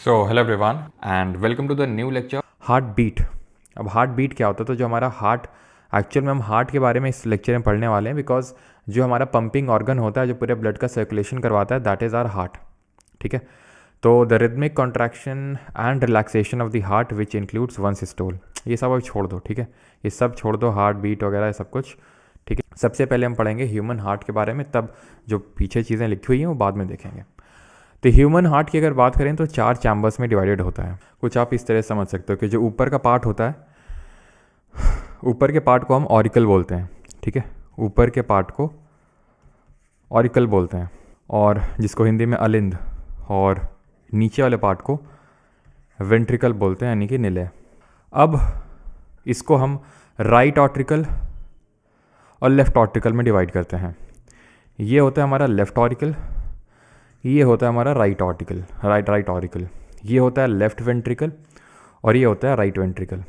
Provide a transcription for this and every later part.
So hello everyone and welcome to the new lecture heart beat. अब heart beat क्या होता है? तो जो हमारा हार्ट, एक्चुअल में हम हार्ट के बारे में इस लेक्चर में पढ़ने वाले हैं, बिकॉज जो हमारा पंपिंग ऑर्गन होता है जो पूरे ब्लड का सर्कुलेशन करवाता है, दैट इज़ आवर हार्ट। ठीक है, तो the rhythmic contraction and relaxation of the heart which includes one systole, ये सब अब छोड़ दो। ठीक है, ये सब छोड़ दो, हार्ट बीट वगैरह सब कुछ। ठीक है, सबसे पहले हम पढ़ेंगे ह्यूमन हार्ट के बारे में, तब जो पीछे चीज़ें लिखी हुई हैं वो बाद में देखेंगे। तो ह्यूमन हार्ट की अगर बात करें तो 4 चैम्बर्स में डिवाइडेड होता है। कुछ आप इस तरह से समझ सकते हो कि जो ऊपर का पार्ट होता है, ऊपर के पार्ट को हम ऑरिकल बोलते हैं। ठीक है, ऊपर के पार्ट को ऑरिकल बोलते हैं, और जिसको हिंदी में अलिंद, और नीचे वाले पार्ट को वेंट्रिकल बोलते हैं, यानी कि निलय। अब इसको हम राइट ऑर्टिकल और लेफ्ट ऑर्टिकल में डिवाइड करते हैं। ये होता है हमारा लेफ्ट ऑरिकल, ये होता है हमारा राइट ऑर्टिकल, राइट ऑरिकल, ये होता है लेफ्ट वेंट्रिकल, और ये होता है राइट वेंट्रिकल।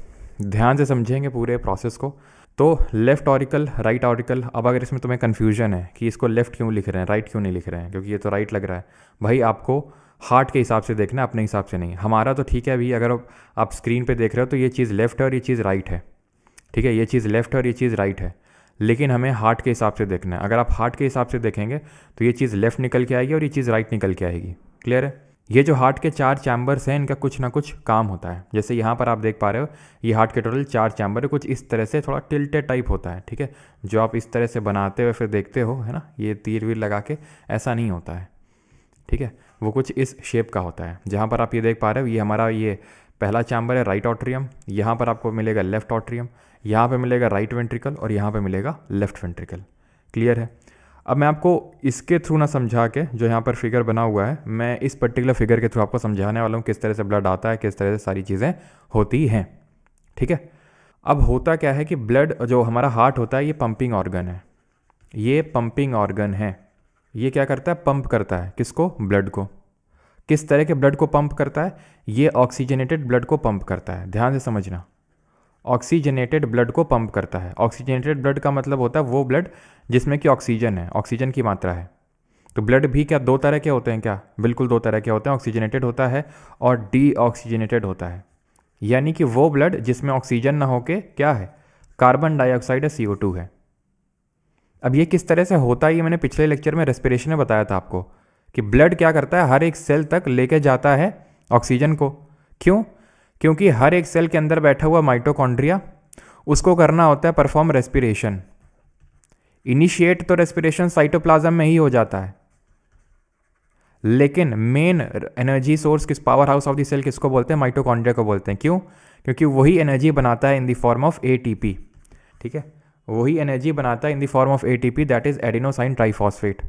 ध्यान से समझेंगे पूरे प्रोसेस को। तो लेफ्ट ऑरिकल, राइट ऑरिकल। अब अगर इसमें तुम्हें कन्फ्यूजन है कि इसको लेफ्ट क्यों लिख रहे हैं, राइट क्यों नहीं लिख रहे हैं, क्योंकि ये तो राइट लग रहा है, भाई आपको हार्ट के हिसाब से देखना है, अपने हिसाब से नहीं। हमारा तो ठीक है अभी, अगर आप स्क्रीन पे देख रहे हो तो ये चीज़ लेफ्ट है और ये चीज़ राइट है। ठीक है, ये चीज़ लेफ्ट है और ये चीज़ राइट है, लेकिन हमें हार्ट के हिसाब से देखना है। अगर आप हार्ट के हिसाब से देखेंगे तो ये चीज़ लेफ्ट निकल के आएगी और ये चीज़ राइट निकल के आएगी। क्लियर है? ये जो हार्ट के 4 चैम्बर्स हैं, इनका कुछ ना कुछ काम होता है। जैसे यहाँ पर आप देख पा रहे हो, ये हार्ट के टोटल 4 चैम्बर है, कुछ इस तरह से, थोड़ा टिल्टेड टाइप होता है। ठीक है, जो आप इस तरह से बनाते हुए फिर देखते हो, है ना, ये तीर वीर लगा के, ऐसा नहीं होता है। ठीक है, वो कुछ इस शेप का होता है। जहाँ पर आप ये देख पा रहे हो, ये हमारा ये पहला चैम्बर है राइट ऑट्रियम, यहाँ पर आपको मिलेगा लेफ्ट ऑट्रियम, यहाँ पे मिलेगा राइट वेंट्रिकल, और यहाँ पे मिलेगा लेफ्ट वेंट्रिकल। क्लियर है? अब मैं आपको इसके थ्रू ना समझा के, जो यहाँ पर फिगर बना हुआ है, मैं इस पर्टिकुलर फिगर के थ्रू आपको समझाने वाला हूँ किस तरह से ब्लड आता है, किस तरह से सारी चीज़ें होती हैं। ठीक है, अब होता क्या है कि ब्लड, जो हमारा हार्ट होता है, ये पंपिंग ऑर्गन है। ये पंपिंग ऑर्गन है। ये क्या करता है? पंप करता है। किसको? ब्लड को। किस तरह के ब्लड को पंप करता है? ये ऑक्सीजनेटेड ब्लड को पंप करता है। ध्यान से समझना, ऑक्सीजनेटेड ब्लड को पंप करता है। ऑक्सीजनेटेड ब्लड का मतलब होता है वो ब्लड जिसमें कि ऑक्सीजन है, ऑक्सीजन की मात्रा है। तो ब्लड भी क्या 2 तरह के होते हैं? क्या बिल्कुल 2 तरह के होते हैं। ऑक्सीजनेटेड होता है और डीऑक्सीजनेटेड होता है, यानी कि वो ब्लड जिसमें ऑक्सीजन ना होके क्या है, कार्बन डाइऑक्साइड है, CO2 है। अब ये किस तरह से होता है, ये मैंने पिछले लेक्चर में रेस्पिरेशन में बताया था आपको, कि ब्लड क्या करता है, हर एक सेल तक लेके जाता है ऑक्सीजन को। क्यों? क्योंकि हर एक सेल के अंदर बैठा हुआ माइटोकॉन्ड्रिया, उसको करना होता है परफॉर्म रेस्पिरेशन। इनिशिएट तो रेस्पिरेशन साइटोप्लाज्म में ही हो जाता है, लेकिन मेन एनर्जी सोर्स, किस power house of the cell किसको बोलते हैं? माइटोकॉन्ड्रिया को बोलते हैं। क्यों? क्योंकि वही एनर्जी बनाता है in the form of ATP। ठीक है, वही एनर्जी बनाता है in the form of ATP, that is adenosine triphosphate.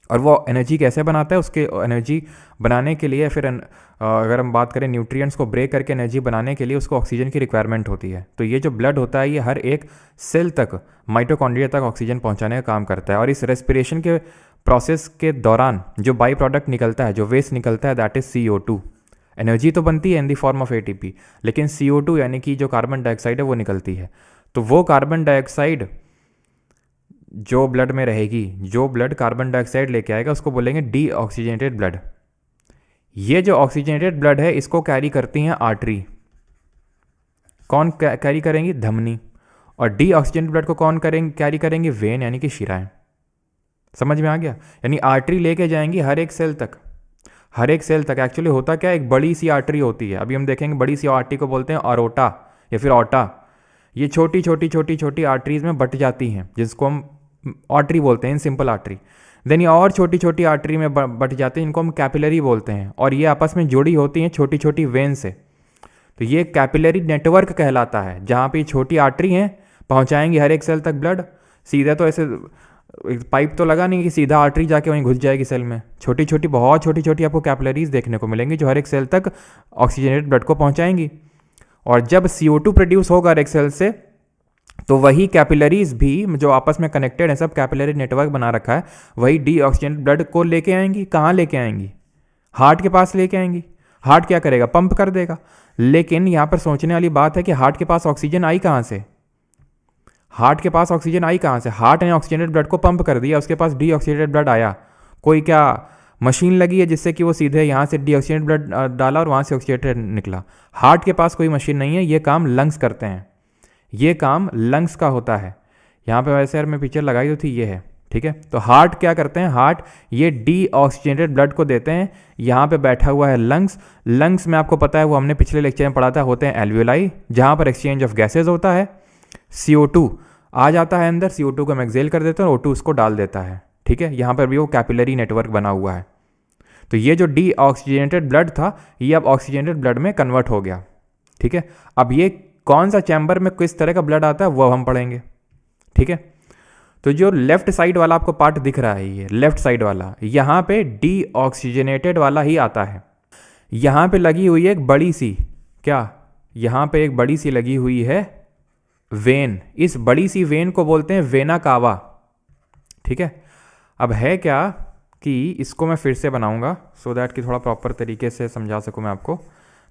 और वो एनर्जी कैसे बनाता है? उसके एनर्जी बनाने के लिए, फिर अगर हम बात करें न्यूट्रिएंट्स को ब्रेक करके एनर्जी बनाने के लिए, उसको ऑक्सीजन की रिक्वायरमेंट होती है। तो ये जो ब्लड होता है, ये हर एक सेल तक, माइटोकॉन्ड्रिया तक ऑक्सीजन पहुंचाने का काम करता है। और इस रेस्पिरेशन के प्रोसेस के दौरान जो बाई प्रोडक्ट निकलता है, जो वेस्ट निकलता है, दैट इज CO2। एनर्जी तो बनती है इन दी फॉर्म ऑफ ATP, लेकिन CO2 यानी कि जो कार्बन डाइऑक्साइड है वो निकलती है। तो वो कार्बन डाइऑक्साइड जो ब्लड में रहेगी, जो ब्लड कार्बन डाइऑक्साइड लेके आएगा, उसको बोलेंगे डीऑक्सीजनेटेड ब्लड। ये जो ऑक्सीजनेटेड ब्लड है, इसको कैरी करती हैं आर्टरी। कौन कैरी करेंगी? धमनी। और डीऑक्सीजनेटेड ब्लड को कौन कैरी करेंगे? वेन, यानी कि शिराएं। समझ में आ गया? यानी आर्टरी लेके जाएंगी हर एक सेल तक, हर एक सेल तक। एक्चुअली होता क्या है, एक बड़ी सी आर्टरी होती है, अभी हम देखेंगे, बड़ी सी आर्टरी को बोलते हैं अरोटा या फिर ऑटा। ये छोटी छोटी छोटी छोटी आर्टरीज में बट जाती हैं, जिसको हम आर्टरी बोलते हैं, इन सिंपल आर्टरी। देन ये और छोटी छोटी आर्टरी में बट जाते हैं, इनको हम कैपिलरी बोलते हैं, और ये आपस में जुड़ी होती हैं छोटी छोटी वेन से। तो ये कैपिलरी नेटवर्क कहलाता है, जहाँ पे छोटी आर्टरी हैं, पहुँचाएंगी हर एक सेल तक ब्लड। सीधा तो ऐसे पाइप तो लगा नहीं कि सीधा आर्टरी जाके वहीं घुस जाएगी सेल में। छोटी छोटी, बहुत छोटी छोटी आपको कैपिलरीज देखने को मिलेंगी, जो हर एक सेल तक ऑक्सीजनेटेड ब्लड को पहुँचाएंगी। और जब CO2 प्रोड्यूस होगा हर एक सेल से, तो वही कैपिलरीज भी जो आपस में कनेक्टेड है, सब कैपिलरी नेटवर्क बना रखा है, वही डीऑक्सीजनेटेड ब्लड को लेके आएंगी। कहाँ लेके आएंगी? हार्ट के पास लेके आएंगी। हार्ट क्या करेगा? पंप कर देगा। लेकिन यहाँ पर सोचने वाली बात है कि हार्ट के पास ऑक्सीजन आई कहाँ से? हार्ट के पास ऑक्सीजन आई कहाँ से? हार्ट ने ऑक्सीजनेटेड ब्लड को पंप कर दिया, उसके पास डीऑक्सीजनेटेड ब्लड आया। कोई क्या मशीन लगी है जिससे कि वो सीधे यहाँ से डीऑक्सीजनेटेड ब्लड डाला और वहाँ से ऑक्सीजनेटेड निकला। हार्ट के पास कोई मशीन नहीं है, ये काम लंग्स करते हैं, ये काम लंग्स का होता है। यहाँ पे वैसे यार मैं पिक्चर लगाई तो थी, ये है, ठीक है। तो हार्ट क्या करते हैं, हार्ट ये डीऑक्सीजनेटेड ब्लड को देते हैं। यहाँ पे बैठा हुआ है लंग्स। लंग्स में आपको पता है, वो हमने पिछले लेक्चर में पढ़ा था, होते हैं एल्वियोलाई, जहाँ पर एक्सचेंज ऑफ गैसेज होता है। CO2 आ जाता है अंदर, CO2 को हम एक्सेल कर देते हैं और O2 उसको डाल देता है, ठीक है। यहाँ पर भी वो कैपिलरी नेटवर्क बना हुआ है। तो ये जो डीऑक्सीजनेटेड ब्लड था, ये अब ऑक्सीजनेटेड ब्लड में कन्वर्ट हो गया, ठीक है। अब ये कौन सा चैम्बर में किस तरह का ब्लड आता है वो हम पढ़ेंगे, ठीक है। तो जो लेफ्ट साइड वाला आपको पार्ट दिख रहा है, ये लेफ्ट साइड वाला, यहाँ पे डीऑक्सीजनेटेड वाला ही आता है। यहाँ पे लगी हुई है एक बड़ी सी, क्या, यहाँ पे एक बड़ी सी लगी हुई है वेन। इस बड़ी सी वेन को बोलते हैं वेना कावा, ठीक है। अब है क्या कि इसको मैं फिर से बनाऊंगा सो दैट कि थोड़ा प्रॉपर तरीके से समझा सकूं मैं आपको।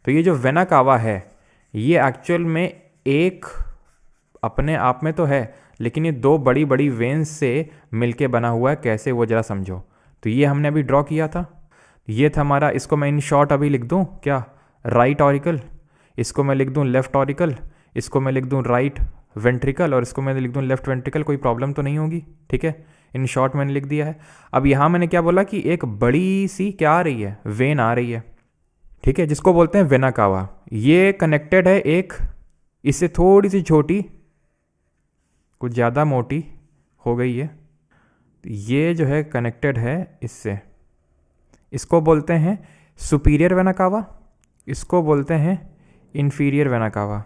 तो ये जो वेना कावा है, ये एक्चुअल में एक अपने आप में तो है, लेकिन ये दो बड़ी बड़ी वेन्स से मिलके बना हुआ है। कैसे, वो ज़रा समझो। तो ये हमने अभी ड्रॉ किया था, ये था हमारा, इसको मैं इन शॉर्ट अभी लिख दूं क्या, राइट ऑरिकल, इसको मैं लिख दूं लेफ्ट ऑरिकल, इसको मैं लिख दूं राइट वेंट्रिकल, और इसको मैं लिख दूं लेफ्ट वेंट्रिकल। कोई प्रॉब्लम तो नहीं होगी, ठीक है। इन शॉर्ट मैंने लिख दिया है। अब यहाँ मैंने क्या बोला कि एक बड़ी सी क्या आ रही है, वेन आ रही है, ठीक है, जिसको बोलते हैं वेना कावा। ये कनेक्टेड है एक, इससे थोड़ी सी छोटी, कुछ ज़्यादा मोटी हो गई है, ये जो है कनेक्टेड है इससे, इसको बोलते हैं सुपीरियर वेना कावा, इसको बोलते हैं इन्फीरियर वेना कावा,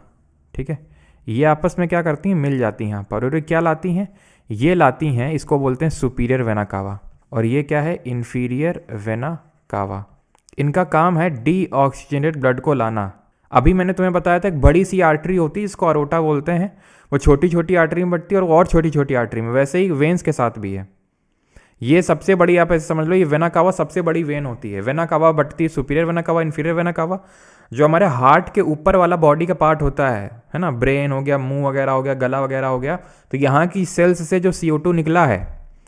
ठीक है। ये आपस में क्या करती हैं, मिल जाती हैं यहाँ पर, और ये क्या लाती हैं, ये लाती हैं, इसको बोलते हैं सुपीरियर वेना कावा, और ये क्या है, इन्फीरियर वेना कावा। इनका काम है डीऑक्सीजनेटेड ब्लड को लाना। अभी मैंने तुम्हें बताया था एक बड़ी सी आर्टरी होती है, इसको अरोटा बोलते हैं, वो छोटी छोटी आर्टरी में बढ़ती है और छोटी छोटी आर्टरी में, वैसे ही वेन्स के साथ भी है। ये सबसे बड़ी, आप ऐसे समझ लो, ये वेना कावा सबसे बड़ी वेन होती है। वेना कावा बढ़ती है superior vena cava, inferior vena cava. जो हमारे हार्ट के ऊपर वाला बॉडी का पार्ट होता है ना, ब्रेन हो गया, मुंह वगैरह हो गया, गला वगैरह हो गया, तो यहाँ की सेल्स से जो CO2 निकला है,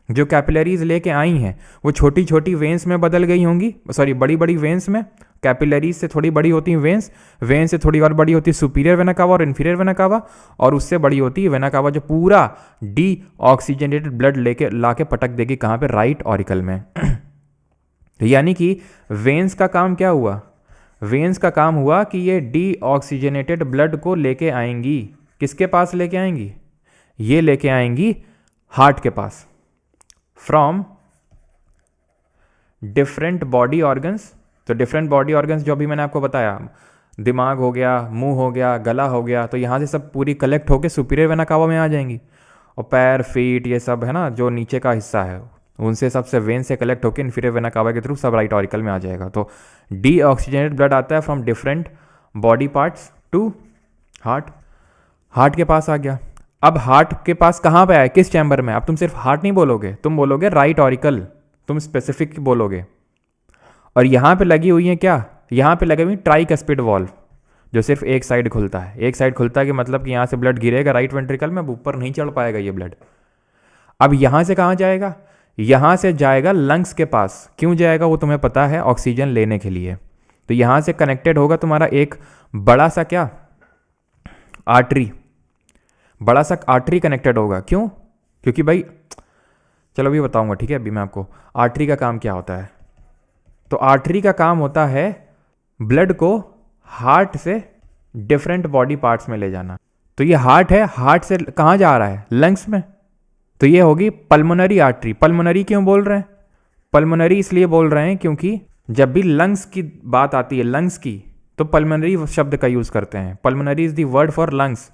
जो कैपिलरीज लेके आई हैं, वो छोटी छोटी वेन्स में बदल गई होंगी, सॉरी बड़ी बड़ी वेन्स में। कैपिलरीज से थोड़ी बड़ी होती हैं वेन्स, वेन से थोड़ी और बड़ी होती है सुपीरियर वेना कावा और इन्फीरियर वेना कावा, और उससे बड़ी होती है वेना कावा, जो पूरा डीऑक्सीजनेटेड ब्लड लेके लाके पटक देगी कहाँ पे, राइट ऑरिकल में। यानी कि वेन्स का काम क्या हुआ, वेन्स का काम हुआ कि ये डीऑक्सीजनेटेड ब्लड को लेके आएंगी, किसके पास लेके आएंगी, ये लेके आएंगी हार्ट के पास, फ्रॉम डिफरेंट बॉडी ऑर्गन्स। तो डिफरेंट बॉडी ऑर्गन्स जो अभी मैंने आपको बताया, दिमाग हो गया, मुंह हो गया, गला हो गया, तो यहाँ से सब पूरी कलेक्ट होके सुपीरियर वेना कावा में आ जाएंगी। और पैर, फीट, ये सब है ना, जो नीचे का हिस्सा है, उनसे सबसे वेन से कलेक्ट होकर इन्फीरियर वेना कावा के थ्रू सब राइट ऑरिकल में आ जाएगा। तो डीऑक्सीजनेटेड ब्लड आता है from different body parts to heart. Heart के पास आ गया। अब हार्ट के पास कहाँ पे आए, किस चैम्बर में। अब तुम सिर्फ हार्ट नहीं बोलोगे, तुम बोलोगे राइट ऑरिकल, तुम स्पेसिफिक बोलोगे। और यहाँ पे लगी हुई है क्या, यहाँ पे लगी हुई ट्राइकस्पिड वॉल्व, जो सिर्फ एक साइड खुलता है। एक साइड खुलता है कि मतलब कि यहाँ से ब्लड गिरेगा राइट वेंट्रिकल में, अब ऊपर नहीं चढ़ पाएगा ये ब्लड। अब यहाँ से कहाँ जाएगा, यहाँ से जाएगा लंग्स के पास। क्यों जाएगा वो तुम्हें पता है, ऑक्सीजन लेने के लिए। तो यहाँ से कनेक्टेड होगा तुम्हारा एक बड़ा सा क्या, आर्टरी, बड़ा सा आर्टरी कनेक्टेड होगा। क्यों, क्योंकि भाई चलो अभी बताऊंगा, ठीक है। अभी मैं आपको आर्टरी का काम क्या होता है। तो आर्टरी का काम होता है ब्लड को हार्ट से डिफरेंट बॉडी पार्ट्स में ले जाना। तो ये हार्ट है, हार्ट से कहाँ जा रहा है, लंग्स में। तो ये होगी पल्मोनरी आर्टरी। पल्मोनरी क्यों बोल रहे हैं, पल्मोनरी इसलिए बोल रहे हैं क्योंकि जब भी लंग्स की बात आती है, लंग्स की, तो पल्मोनरी शब्द का यूज़ करते हैं। Pulmonary is the word for lungs.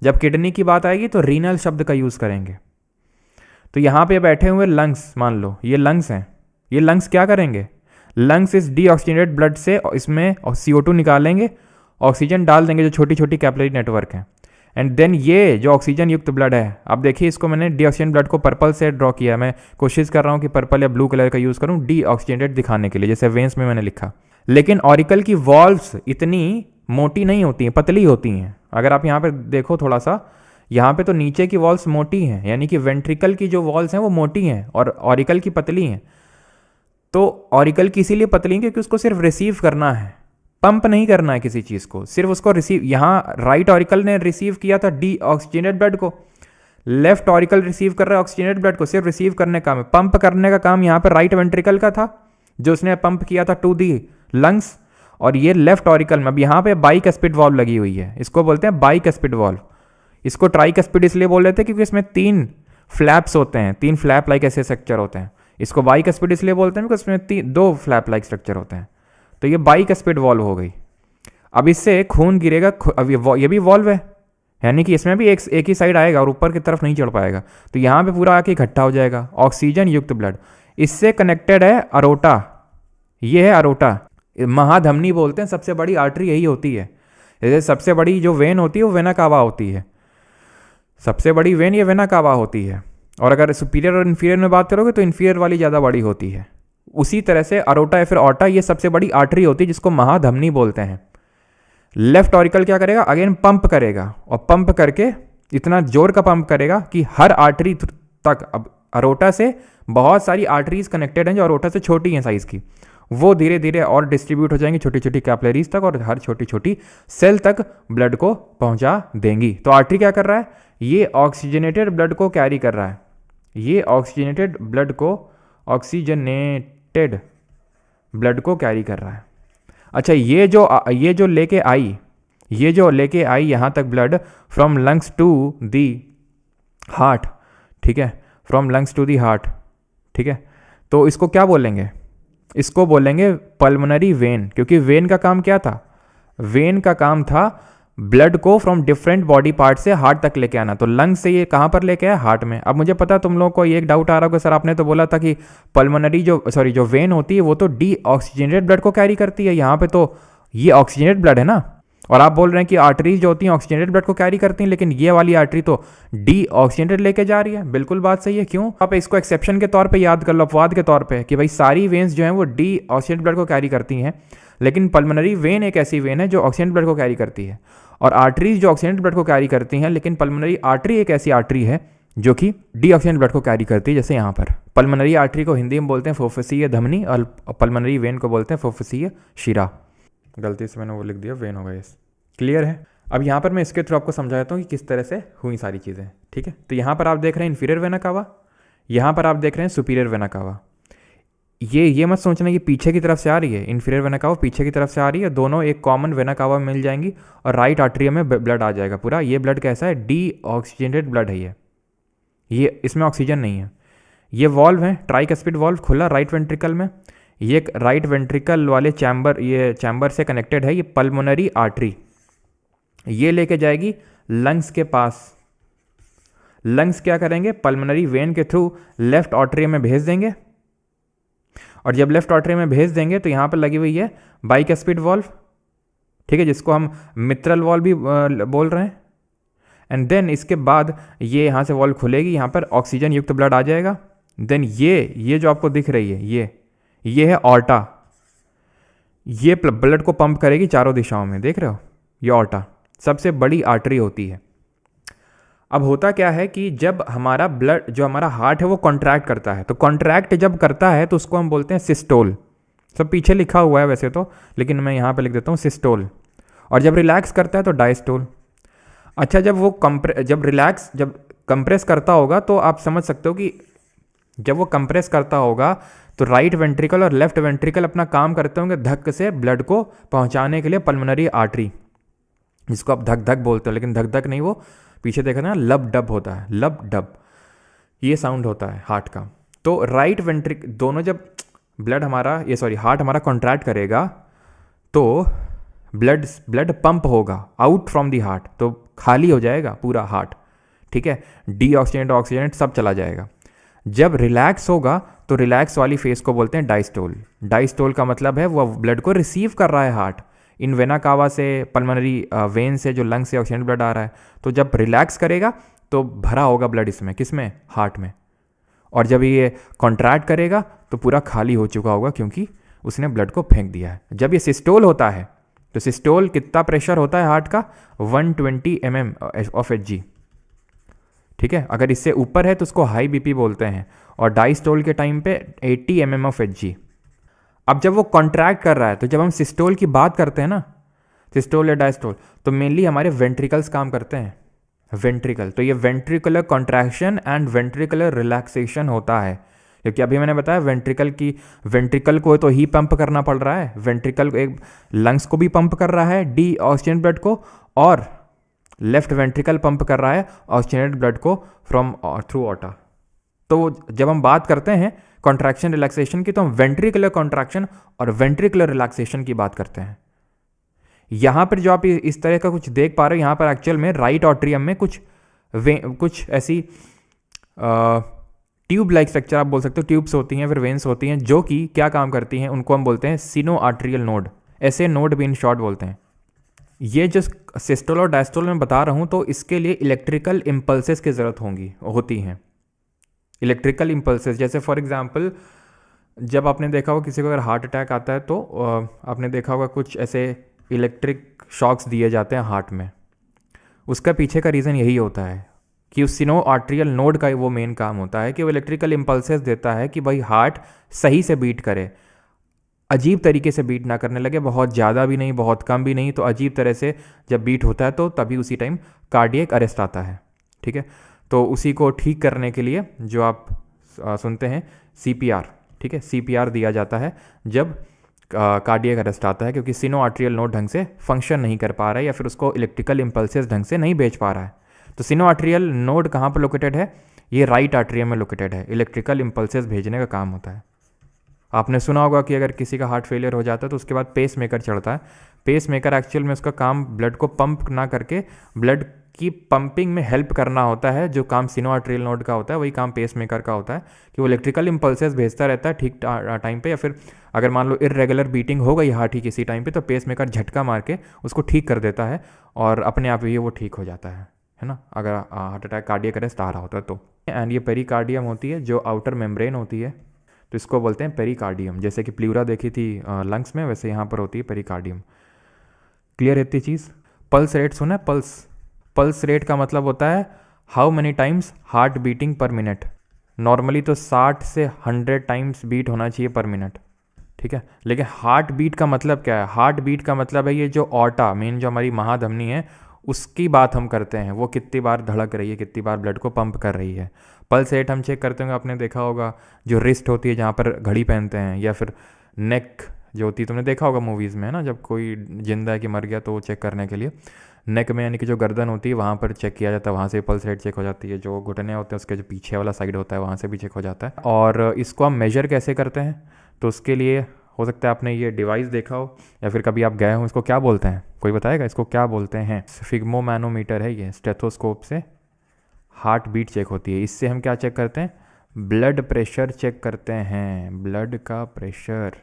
जब किडनी की बात आएगी तो रीनल शब्द का यूज़ करेंगे। तो यहाँ पे बैठे हुए लंग्स, मान लो ये लंग्स हैं, ये लंग्स क्या करेंगे, लंग्स इस डीऑक्सीजनेटेड ब्लड से इसमें CO2 निकालेंगे, ऑक्सीजन डाल देंगे, जो छोटी छोटी कैपिलरी नेटवर्क हैं। एंड देन ये जो ऑक्सीजन युक्त ब्लड है, अब देखिए इसको मैंने डीऑक्सीजन ब्लड को पर्पल से ड्रॉ किया। मैं कोशिश कर रहा हूँ कि पर्पल या ब्लू कलर का यूज़ करूँ डीऑक्सीजनेटेड दिखाने के लिए, जैसे वेन्स में मैंने लिखा। लेकिन ऑरिकल की वॉल्व्स इतनी मोटी नहीं होती हैं, पतली होती हैं। अगर आप यहाँ पे देखो थोड़ा सा, यहाँ पे तो नीचे की वॉल्स मोटी हैं, यानी कि वेंट्रिकल की जो वॉल्स हैं वो मोटी हैं और ऑरिकल की पतली हैं। तो ऑरिकल की इसीलिए पतली है क्योंकि उसको सिर्फ रिसीव करना है, पंप नहीं करना है किसी चीज़ को, सिर्फ उसको रिसीव। यहाँ राइट ऑरिकल ने रिसीव किया था डी ऑक्सीजनेटेड ब्लड को, लेफ्ट ऑरिकल रिसीव कर रहा है ऑक्सीजनेटेड ब्लड को, सिर्फ रिसीव करने का काम है। पंप करने का काम यहाँ पर राइट वेंट्रिकल का था जो उसने पंप किया था टू दी लंग्स, और ये लेफ्ट ऑरिकल में। अब यहाँ पे बाइकस्पिड वॉल्व लगी हुई है, इसको बोलते हैं बाइकस्पिड वॉल्व। इसको ट्राइकस्पिड इसलिए बोल रहे थे क्योंकि इसमें 3 फ्लैप्स होते हैं, 3 फ्लैप लाइक ऐसे स्ट्रक्चर होते हैं। इसको बाइकस्पिड इसलिए बोलते हैं क्योंकि इसमें 2 फ्लैप लाइक स्ट्रक्चर होते हैं। तो ये बाइकस्पिड वॉल्व हो गई। अब इससे खून गिरेगा, अब ये भी वॉल्व है, यानी कि इसमें भी एक ही साइड आएगा और ऊपर की तरफ नहीं चढ़ पाएगा, तो यहाँ पे पूरा आके इकट्ठा हो जाएगा ऑक्सीजन युक्त ब्लड। इससे कनेक्टेड है अरोटा, ये है अरोटा, महाधमनी बोलते हैं, सबसे बड़ी आर्टरी यही होती है। जैसे सबसे बड़ी जो वेन होती है वो वेना कावा होती है, सबसे बड़ी वेन ये वेना कावा होती है। और अगर सुपीरियर और इन्फीरियर में बात करोगे तो इन्फीरियर वाली ज़्यादा बड़ी होती है। उसी तरह से अरोटा या फिर ऑर्टा ये सबसे बड़ी आर्टरी होती है जिसको महाधमनी बोलते हैं। लेफ्ट ऑरिकल क्या करेगा, अगेन पंप करेगा, और पंप करके इतना जोर का पंप करेगा कि हर आर्टरी तक, अब अरोटा से बहुत सारी आर्टरीज कनेक्टेड हैं जो अरोटा से छोटी हैं साइज़ की, वो धीरे धीरे और डिस्ट्रीब्यूट हो जाएंगी छोटी छोटी कैपिलरीज तक, और हर छोटी छोटी सेल तक ब्लड को पहुंचा देंगी। तो आर्टरी क्या कर रहा है, ये ऑक्सीजनेटेड ब्लड को कैरी कर रहा है, ये ऑक्सीजनेटेड ब्लड को कैरी कर रहा है। अच्छा, ये जो लेके आई यहाँ तक blood from lungs to the heart, ठीक है, from lungs to the heart, ठीक है, तो इसको क्या बोलेंगे, इसको बोलेंगे पल्मोनरी वेन। क्योंकि वेन का काम क्या था, वेन का काम था ब्लड को फ्रॉम डिफरेंट बॉडी पार्ट से हार्ट तक लेके आना। तो लंग से ये कहाँ पर लेके आया, हार्ट में। अब मुझे पता तुम लोगों को ये एक डाउट आ रहा होगा, सर आपने तो बोला था कि पल्मोनरी जो वेन होती है वो तो डी ऑक्सीजनेटेड ब्लड को कैरी करती है, यहाँ पे तो ये ऑक्सीजनेटेड ब्लड है ना, और आप बोल रहे हैं कि आर्टरीज जो होती हैं ऑक्सीजनेटेड ब्लड को कैरी करती हैं, लेकिन ये वाली आर्टरी तो डी ऑक्सीजनेटेड लेके जा रही है। बिल्कुल बात सही है। क्यों, आप इसको एक्सेप्शन के तौर पे याद कर लो, अपवाद के तौर पे, कि भाई सारी वेन्स जो हैं वो डी ऑक्सीजनेटेड ब्लड को कैरी करती हैं, लेकिन पल्मोनरी वेन एक ऐसी वेन है जो ऑक्सीजनेटेड ब्लड को कैरी करती है, और आर्टरीज जो ऑक्सीजनेटेड ब्लड को कैरी करती हैं, लेकिन पल्मोनरी आर्टरी एक ऐसी आर्टरी है जो कि डी ऑक्सीजनेटेड ब्लड को कैरी करती है। जैसे यहाँ पर पल्मोनरी आर्टरी को हिंदी में बोलते हैं फुफ्फुसीय धमनी, और पल्मोनरी वेन को बोलते हैं फुफ्फुसीय शिरा। गलती से मैंने वो लिख दिया, वेन होगा। यस, क्लियर है। अब यहाँ पर मैं इसके थ्रू आपको समझाता हूँ कि किस तरह से हुई सारी चीज़ें, ठीक है। तो यहाँ पर आप देख रहे हैं इन्फीरियर वेना कावा, यहाँ पर आप देख रहे हैं सुपीरियर वेना कावा। ये मत सोचना कि पीछे की तरफ से आ रही है, इन्फीरियर वेना कावा पीछे की तरफ से आ रही है, दोनों एक कॉमन वेना कावा में मिल जाएंगी और राइट आर्टरियम में ब्लड आ जाएगा पूरा। ये ब्लड कैसा है, डी ऑक्सीजनेटेड ब्लड है ये इसमें ऑक्सीजन नहीं है। ये वॉल्व है, ट्राइकस्पिड वॉल्व खुला राइट वेंट्रिकल में, ये एक राइट वेंट्रिकल वाले चैम्बर, ये चैम्बर से कनेक्टेड है। ये पल्मोनरी आर्टरी ये लेके जाएगी लंग्स के पास। लंग्स क्या करेंगे, पल्मोनरी वेन के थ्रू लेफ्ट आर्टरी में भेज देंगे, और जब लेफ्ट आर्टरी में भेज देंगे तो यहाँ पर लगी हुई है बाइकस्पिड वॉल्व, ठीक है, जिसको हम मित्रल वॉल्व भी बोल रहे हैं। एंड देन इसके बाद ये यहाँ से वॉल्व खुलेगी, यहाँ पर ऑक्सीजन युक्त ब्लड आ जाएगा। देन ये जो आपको दिख रही है ये है ऑर्टा, ये ब्लड को पंप करेगी चारों दिशाओं में, देख रहे हो, ये ऑर्टा सबसे बड़ी आर्टरी होती है। अब होता क्या है कि जब हमारा ब्लड, जो हमारा हार्ट है वो कॉन्ट्रैक्ट करता है, तो कॉन्ट्रैक्ट जब करता है तो उसको हम बोलते हैं सिस्टोल। सब पीछे लिखा हुआ है वैसे तो, लेकिन मैं यहाँ पे लिख देता हूँ सिस्टोल। और जब रिलैक्स करता है तो डायस्टोल। अच्छा, जब कंप्रेस करता होगा तो आप समझ सकते हो कि जब वो कंप्रेस करता होगा तो राइट वेंट्रिकल और लेफ्ट वेंट्रिकल अपना काम करते होंगे धक से ब्लड को पहुँचाने के लिए पल्मोनरी आर्टरी, जिसको आप धक धक बोलते हो, लेकिन धक धक नहीं, वो पीछे देखा ना लब डब होता है, लब डब ये साउंड होता है हार्ट का। तो राइट वेंट्रिक दोनों जब हार्ट हमारा कॉन्ट्रैक्ट करेगा तो ब्लड पंप होगा आउट फ्रॉम दी हार्ट, तो खाली हो जाएगा पूरा हार्ट, ठीक है, डी ऑक्सीजनेट सब चला जाएगा। जब रिलैक्स होगा तो रिलैक्स वाली फेज को बोलते हैं डायस्टोल। डायस्टोल का मतलब है वो ब्लड को रिसीव कर रहा है हार्ट, इन वेना कावा से, पल्मोनरी वेन से जो लंग से ऑक्सीजन ब्लड आ रहा है। तो जब रिलैक्स करेगा तो भरा होगा ब्लड इसमें, किसमें, हार्ट में, और जब ये कॉन्ट्रैक्ट करेगा तो पूरा खाली हो चुका होगा क्योंकि उसने ब्लड को फेंक दिया है। जब ये सिस्टोल होता है तो सिस्टोल कितना प्रेशर होता है हार्ट का, 120 mm ऑफ Hg, ठीक है। अगर इससे ऊपर है तो उसको हाई बीपी बोलते हैं, और डायस्टोल के टाइम पे 80 mm ऑफ Hg, अब जब वो कॉन्ट्रैक्ट कर रहा है, तो जब हम सिस्टोल की बात करते हैं ना, सिस्टोल या डायस्टोल, तो मेनली हमारे वेंट्रिकल्स काम करते हैं, वेंट्रिकल। तो ये ventricular contraction and ventricular relaxation होता है, क्योंकि अभी मैंने बताया वेंट्रिकल को तो ही पंप करना पड़ रहा है, वेंट्रिकल को एक लंग्स को भी पंप कर रहा है डी ऑक्सीजन ब्लड को, और लेफ्ट वेंट्रिकल पंप कर रहा है ऑक्सीजनेटेड ब्लड को फ्रॉम थ्रू ऑटा। तो जब हम बात करते हैं कॉन्ट्रैक्शन रिलैक्सेशन की, तो हम वेंट्रिकुलर कॉन्ट्रैक्शन और वेंट्रिकुलर रिलैक्सेशन की बात करते हैं। यहाँ पर जो आप इस तरह का कुछ देख पा रहे हो, यहाँ पर एक्चुअल में राइट ऑट्रियम में कुछ ऐसी ट्यूब लाइक स्ट्रक्चर आप बोल सकते हो, ट्यूब्स होती हैं, फिर वेन्स होती हैं, जो कि क्या काम करती हैं, उनको हम बोलते हैं सिनो आर्ट्रियल नोड, ऐसे नोड भी इन शॉर्ट बोलते हैं। ये जो सिस्टोल और डायस्टोल में बता रहा हूँ, तो इसके लिए इलेक्ट्रिकल इम्पल्सेस की ज़रूरत होती हैं। इलेक्ट्रिकल इम्पल्सेस, जैसे फॉर एग्जांपल जब आपने देखा होगा किसी को अगर हार्ट अटैक आता है, तो आपने देखा होगा कुछ ऐसे इलेक्ट्रिक शॉक्स दिए जाते हैं हार्ट में। उसका पीछे का रीज़न यही होता है कि उस सिनो आर्ट्रियल नोड का वो मेन काम होता है कि वो इलेक्ट्रिकल इम्पल्सेस देता है कि भाई हार्ट सही से बीट करे, अजीब तरीके से बीट ना करने लगे, बहुत ज़्यादा भी नहीं बहुत कम भी नहीं। तो अजीब तरह से जब बीट होता है, तो तभी उसी टाइम कार्डियक अरेस्ट आता है, ठीक है। तो उसी को ठीक करने के लिए जो आप सुनते हैं CPR, ठीक है, CPR दिया जाता है जब कार्डियक अरेस्ट आता है, क्योंकि सिनो आर्ट्रियल नोड ढंग से फंक्शन नहीं कर पा रहा है या फिर उसको इलेक्ट्रिकल इम्पल्सेस ढंग से नहीं भेज पा रहा है। तो सिनो आर्ट्रियल नोड कहाँ पर लोकेटेड है? ये राइट आर्ट्रियम में लोकेटेड है, इलेक्ट्रिकल इम्पल्सेस भेजने का काम होता है। आपने सुना होगा कि अगर किसी का हार्ट फेलियर हो जाता है तो उसके बाद पेस मेकर चढ़ता है। पेस मेकर एक्चुअल में उसका काम ब्लड को पंप ना करके ब्लड की पंपिंग में हेल्प करना होता है। जो काम सिनो आर्ट्रियल नोड का होता है वही काम पेस मेकर का होता है कि वो इलेक्ट्रिकल इम्पल्सेस भेजता रहता है ठीक टाइम पे, या फिर अगर मान लो इर्रेगुलर बीटिंग हो गई हार्ट ही किसी टाइम पे, तो पेस मेकर झटका मार के उसको ठीक कर देता है और अपने आप ही वो ठीक हो जाता है ना, अगर हार्ट अटैक कार्डियक अरेस्ट आ रहा होता है तो। एंड ये पेरिकार्डियम होती है जो आउटर मेम्ब्रेन होती है, तो इसको बोलते हैं पेरिकार्डियम। जैसे कि प्लूरा देखी थी लंग्स में, वैसे यहाँ पर होती है पेरिकार्डियम। क्लियर है इतनी चीज़? पल्स रेट सुना है? पल्स रेट का मतलब होता है how many times heart beating पर मिनट। नॉर्मली तो 60 से 100 टाइम्स बीट होना चाहिए पर मिनट, ठीक है। लेकिन हार्ट बीट का मतलब क्या है? हार्ट बीट का मतलब है ये जो ऑर्टा, मेन जो हमारी महाधमनी है, उसकी बात हम करते हैं, वो कितनी बार धड़क रही है, कितनी बार ब्लड को पंप कर रही है। पल्स रेट हम चेक करते होंगे, आपने देखा होगा जो रिस्ट होती है जहाँ पर घड़ी पहनते हैं, या फिर नेक जो होती है, तुमने देखा होगा मूवीज़ में, है ना, जब कोई जिंदा है कि मर गया तो वो चेक करने के लिए नेक में, यानी कि जो गर्दन होती है वहाँ पर चेक किया जाता है, वहाँ से पल्स रेट चेक हो जाती है। जो घुटने होते हैं उसके जो पीछे वाला साइड होता है वहाँ से भी चेक हो जाता है। और इसको हम मेजर कैसे करते हैं? तो उसके लिए हो सकता है आपने ये डिवाइस देखा हो या फिर कभी आप गए हो, इसको क्या बोलते हैं? कोई बताएगा इसको क्या बोलते हैं? स्फिग्मोमैनोमीटर है ये, स्टेथोस्कोप से हार्ट बीट चेक होती है। इससे हम क्या चेक करते हैं? ब्लड प्रेशर चेक करते हैं, ब्लड का प्रेशर,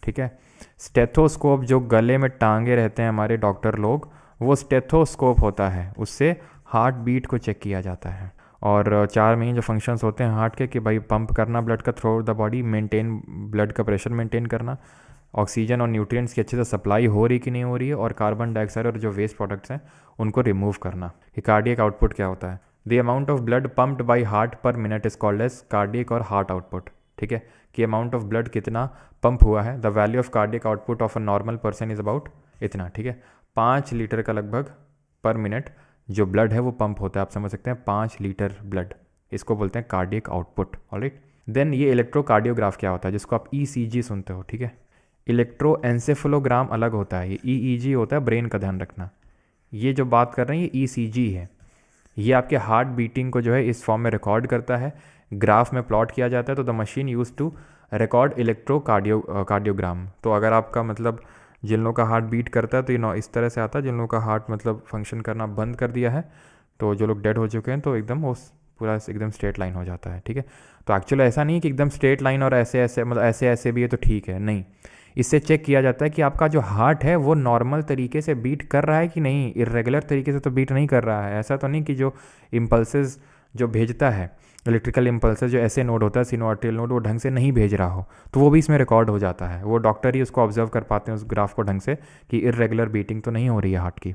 ठीक है। स्टेथोस्कोप जो गले में टांगे रहते हैं हमारे डॉक्टर लोग, वो स्टेथोस्कोप होता है, उससे हार्ट बीट को चेक किया जाता है। और 4 मेन जो फंक्शंस होते हैं हार्ट के, कि भाई पंप करना ब्लड का through the body, maintain blood का प्रेशर मेंटेन करना, ऑक्सीजन और न्यूट्रिएंट्स की अच्छे से सप्लाई हो रही कि नहीं हो रही है, और कार्बन डाइऑक्साइड और जो वेस्ट प्रोडक्ट्स हैं उनको रिमूव करना। कि कार्डियक आउटपुट क्या होता है? The amount of blood pumped by heart per minute is called as cardiac और हार्ट आउटपुट, ठीक है। कि अमाउंट ऑफ ब्लड कितना पंप हुआ है। The value of cardiac output of a normal person is about इतना, ठीक है। 5 लीटर का लगभग पर मिनट जो ब्लड है वो पंप होता है, आप समझ सकते हैं 5 लीटर ब्लड, इसको बोलते हैं कार्डियक आउटपुट, ऑलराइट। देन ये इलेक्ट्रोकार्डियोग्राफ क्या होता है, जिसको आप ECG सुनते हो, ठीक है। इलेक्ट्रोएंसेफेलोग्राम अलग होता है, ये EEG होता है, ब्रेन का ध्यान रखना। ये जो बात कर रहे हैं ये ECG है, ये आपके हार्ट बीटिंग को जो है इस फॉर्म में रिकॉर्ड करता है, ग्राफ में प्लॉट किया जाता है। तो the machine use to record electrocardiogram. तो अगर आपका मतलब जिन लोगों का हार्ट बीट करता है तो ये इस तरह से आता है, जिन लोगों का हार्ट मतलब फंक्शन करना बंद कर दिया है, तो जो लोग डेड हो चुके हैं, तो एकदम वो पूरा एकदम स्ट्रेट लाइन हो जाता है, ठीक है। तो एक्चुअली ऐसा नहीं कि एकदम स्ट्रेट लाइन और ऐसे ऐसे मतलब ऐसे ऐसे भी है तो ठीक है, नहीं। इससे चेक किया जाता है कि आपका जो हार्ट है वो नॉर्मल तरीके से बीट कर रहा है कि नहीं, इरेगुलर तरीके से तो बीट नहीं कर रहा है। ऐसा तो नहीं कि जो इम्पल्सेस जो भेजता है, इलेक्ट्रिकल इम्पल्सेस जो ऐसे नोड होता है सिनो आर्ट्रियल नोड, वो ढंग से नहीं भेज रहा हो, तो वो भी इसमें रिकॉर्ड हो जाता है। वो डॉक्टर ही उसको ऑब्जर्व कर पाते हैं उस ग्राफ को ढंग से कि इरेगुलर बीटिंग तो नहीं हो रही है हार्ट की।